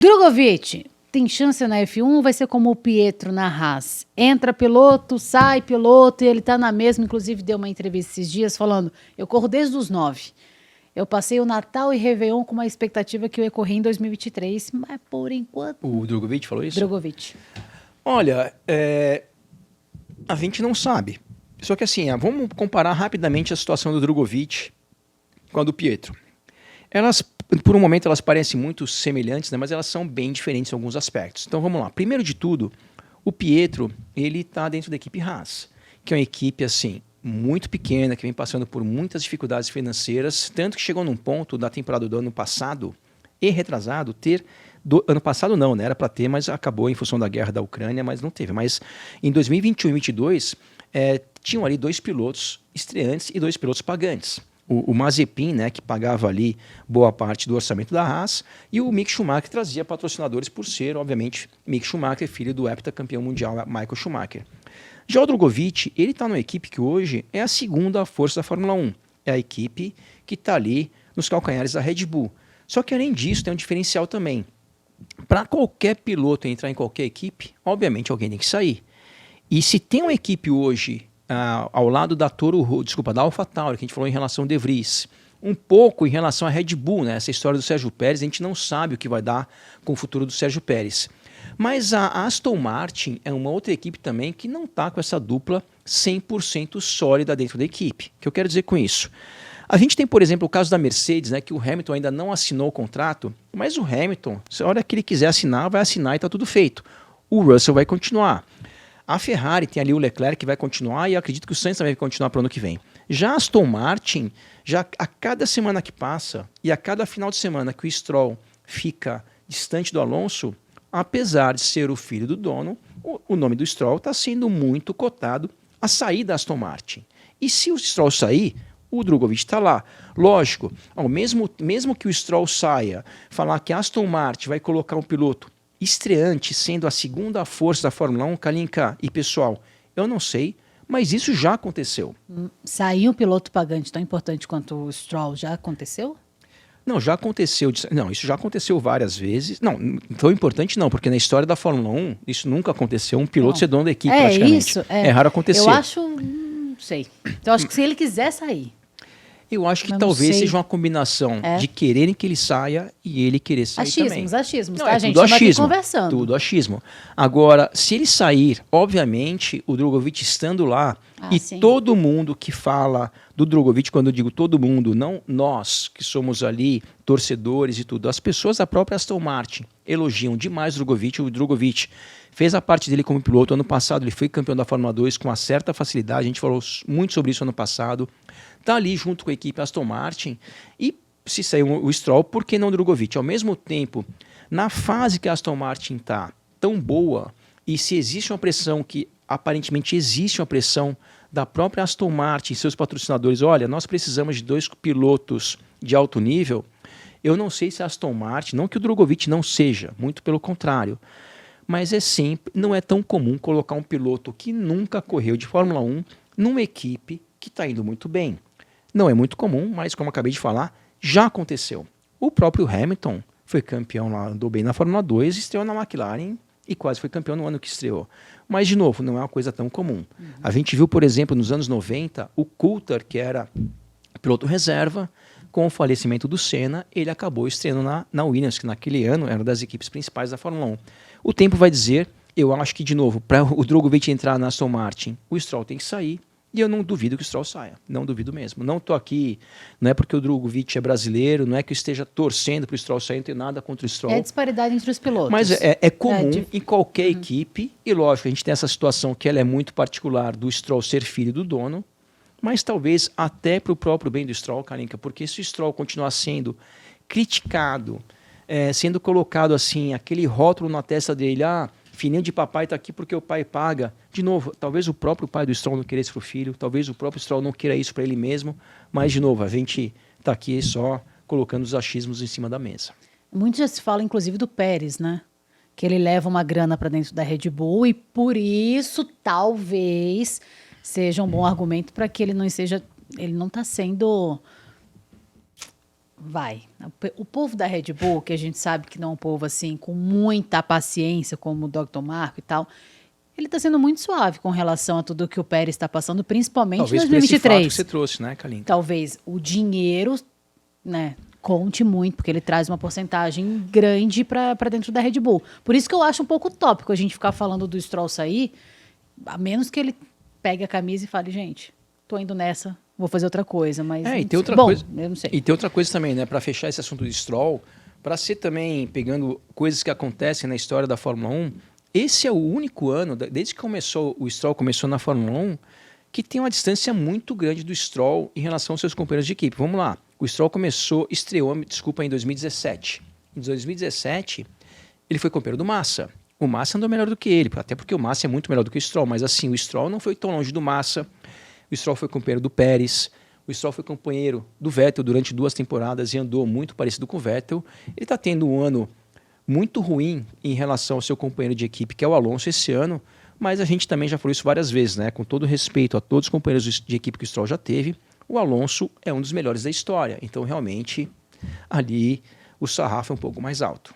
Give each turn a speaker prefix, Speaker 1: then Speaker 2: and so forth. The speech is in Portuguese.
Speaker 1: Drogovic, tem chance na F1 ou vai ser como o Pietro na Haas? Entra piloto, sai piloto e ele tá na mesma. Inclusive deu uma entrevista esses dias falando, eu corro desde os 9. Eu passei o Natal e Réveillon com uma expectativa que eu ia correr em 2023, mas por enquanto...
Speaker 2: O Drogovic falou isso?
Speaker 1: Drogovic.
Speaker 2: Olha, a gente não sabe. Só que assim, vamos comparar rapidamente a situação do Drogovic com a do Pietro. Elas, por um momento, elas parecem muito semelhantes, né, mas elas são bem diferentes em alguns aspectos. Então vamos lá. Primeiro de tudo, o Pietro, ele está dentro da equipe Haas, que é uma equipe assim muito pequena, que vem passando por muitas dificuldades financeiras, tanto que chegou num ponto da temporada do ano passado e retrasado ano passado não, né? Era para ter, mas acabou em função da guerra da Ucrânia, mas não teve. Mas em 2021 e 2022, tinham ali 2 pilotos estreantes e 2 pilotos pagantes. O Mazepin, né, que pagava ali boa parte do orçamento da Haas, e o Mick Schumacher, que trazia patrocinadores por ser, obviamente, Mick Schumacher, filho do heptacampeão mundial Michael Schumacher. Já o Drogovic, ele está numa equipe que hoje é a segunda força da Fórmula 1. É a equipe que está ali nos calcanhares da Red Bull. Só que, além disso, tem um diferencial também. Para qualquer piloto entrar em qualquer equipe, obviamente alguém tem que sair. E se tem uma equipe hoje ao lado da da AlphaTauri, que a gente falou em relação ao De Vries, um pouco em relação à Red Bull, né? Essa história do Sérgio Pérez, a gente não sabe o que vai dar com o futuro do Sérgio Pérez. Mas a Aston Martin é uma outra equipe também que não está com essa dupla 100% sólida dentro da equipe. O que eu quero dizer com isso? A gente tem, por exemplo, o caso da Mercedes, né, que o Hamilton ainda não assinou o contrato, mas o Hamilton, se a hora que ele quiser assinar, vai assinar e está tudo feito. O Russell vai continuar. A Ferrari tem ali o Leclerc que vai continuar e eu acredito que o Sainz também vai continuar para o ano que vem. Já a Aston Martin, já a cada semana que passa e a cada final de semana que o Stroll fica distante do Alonso, apesar de ser o filho do dono, o nome do Stroll está sendo muito cotado a sair da Aston Martin. E se o Stroll sair, o Drogovic está lá. Lógico, mesmo que o Stroll saia, falar que a Aston Martin vai colocar um piloto estreante, sendo a segunda força da Fórmula 1, Kalinka e pessoal, eu não sei, mas isso já aconteceu.
Speaker 1: Sair um piloto pagante tão importante quanto o Stroll já aconteceu?
Speaker 2: Não, já aconteceu. Não, isso já aconteceu várias vezes. Não, tão importante não, porque na história da Fórmula 1, isso nunca aconteceu. Um piloto ser dono da equipe, praticamente.
Speaker 1: Isso,
Speaker 2: é raro acontecer.
Speaker 1: Eu acho, não sei. Eu acho que se ele quiser sair.
Speaker 2: Eu acho que talvez seja uma combinação de quererem que ele saia e ele querer sair também.
Speaker 1: Achismos,
Speaker 2: não,
Speaker 1: tá,
Speaker 2: gente?
Speaker 1: Tudo achismo, conversando.
Speaker 2: Tudo achismo. Agora, se ele sair, obviamente, o Drogovic estando lá, sim. Todo mundo que fala do Drogovic, quando eu digo todo mundo, não nós que somos ali torcedores e tudo, as pessoas da própria Aston Martin elogiam demais o Drogovic fez a parte dele como piloto. Ano passado ele foi campeão da Fórmula 2 com uma certa facilidade, a gente falou muito sobre isso ano passado. Está ali junto com a equipe Aston Martin e se sair o Stroll, por que não o Drogovic? Ao mesmo tempo, na fase que a Aston Martin está tão boa e se existe uma pressão que aparentemente existe uma pressão da própria Aston Martin e seus patrocinadores, olha, nós precisamos de 2 pilotos de alto nível, eu não sei se a Aston Martin, não que o Drogovic não seja, muito pelo contrário, mas não é tão comum colocar um piloto que nunca correu de Fórmula 1 numa equipe que está indo muito bem. Não é muito comum, mas como eu acabei de falar, já aconteceu. O próprio Hamilton foi campeão lá, andou bem na Fórmula 2, estreou na McLaren e quase foi campeão no ano que estreou. Mas, de novo, não é uma coisa tão comum. A gente viu, por exemplo, nos anos 90, o Coulthard, que era piloto reserva, com o falecimento do Senna, ele acabou estreando na Williams, que naquele ano era uma das equipes principais da Fórmula 1. O tempo vai dizer, eu acho que, de novo, para o Drogovic entrar na Aston Martin, o Stroll tem que sair, e eu não duvido que o Stroll saia, não duvido mesmo. Não estou aqui, não é porque o Drogovic é brasileiro, não é que eu esteja torcendo para o Stroll sair, não tenho nada contra o Stroll.
Speaker 1: É a disparidade entre os pilotos.
Speaker 2: Mas é comum em qualquer equipe, e lógico, a gente tem essa situação que ela é muito particular do Stroll ser filho do dono, mas talvez até para o próprio bem do Stroll, Kalinka, porque se o Stroll continuar sendo criticado, sendo colocado assim, aquele rótulo na testa dele, filhinho de papai está aqui porque o pai paga. De novo, talvez o próprio pai do Stroll não queira isso para o filho, talvez o próprio Stroll não queira isso para ele mesmo, mas, de novo, a gente está aqui só colocando os achismos em cima da mesa.
Speaker 1: Muito já se fala, inclusive, do Pérez, né? Que ele leva uma grana para dentro da Red Bull e, por isso, talvez seja um bom argumento para que ele não está sendo Vai. O povo da Red Bull, que a gente sabe que não é um povo assim com muita paciência, como o Dr. Marco e tal, ele está sendo muito suave com relação a tudo que o Pérez está passando, principalmente em
Speaker 2: Talvez por esse fato
Speaker 1: 2023.
Speaker 2: que você trouxe, né, Kalinka?
Speaker 1: Talvez o dinheiro, né, conte muito, porque ele traz uma porcentagem grande para dentro da Red Bull. Por isso que eu acho um pouco utópico a gente ficar falando do Stroll sair, a menos que ele pegue a camisa e fale, gente, tô indo nessa, vou fazer outra coisa, mas
Speaker 2: E tem outra
Speaker 1: bom,
Speaker 2: coisa.
Speaker 1: eu não sei.
Speaker 2: E tem outra coisa também, né, para fechar esse assunto do Stroll, para ser também pegando coisas que acontecem na história da Fórmula 1, esse é o único ano, desde que o Stroll começou na Fórmula 1, que tem uma distância muito grande do Stroll em relação aos seus companheiros de equipe. Vamos lá. O Stroll estreou em 2017. Em 2017, ele foi companheiro do Massa. O Massa andou melhor do que ele, até porque o Massa é muito melhor do que o Stroll, mas assim, o Stroll não foi tão longe do Massa. O Stroll foi companheiro do Pérez. O Stroll foi companheiro do Vettel durante 2 temporadas e andou muito parecido com o Vettel. Ele está tendo um ano muito ruim em relação ao seu companheiro de equipe, que é o Alonso, esse ano, mas a gente também já falou isso várias vezes, né? Com todo respeito a todos os companheiros de equipe que o Stroll já teve, o Alonso é um dos melhores da história. Então, realmente, ali o sarrafo é um pouco mais alto.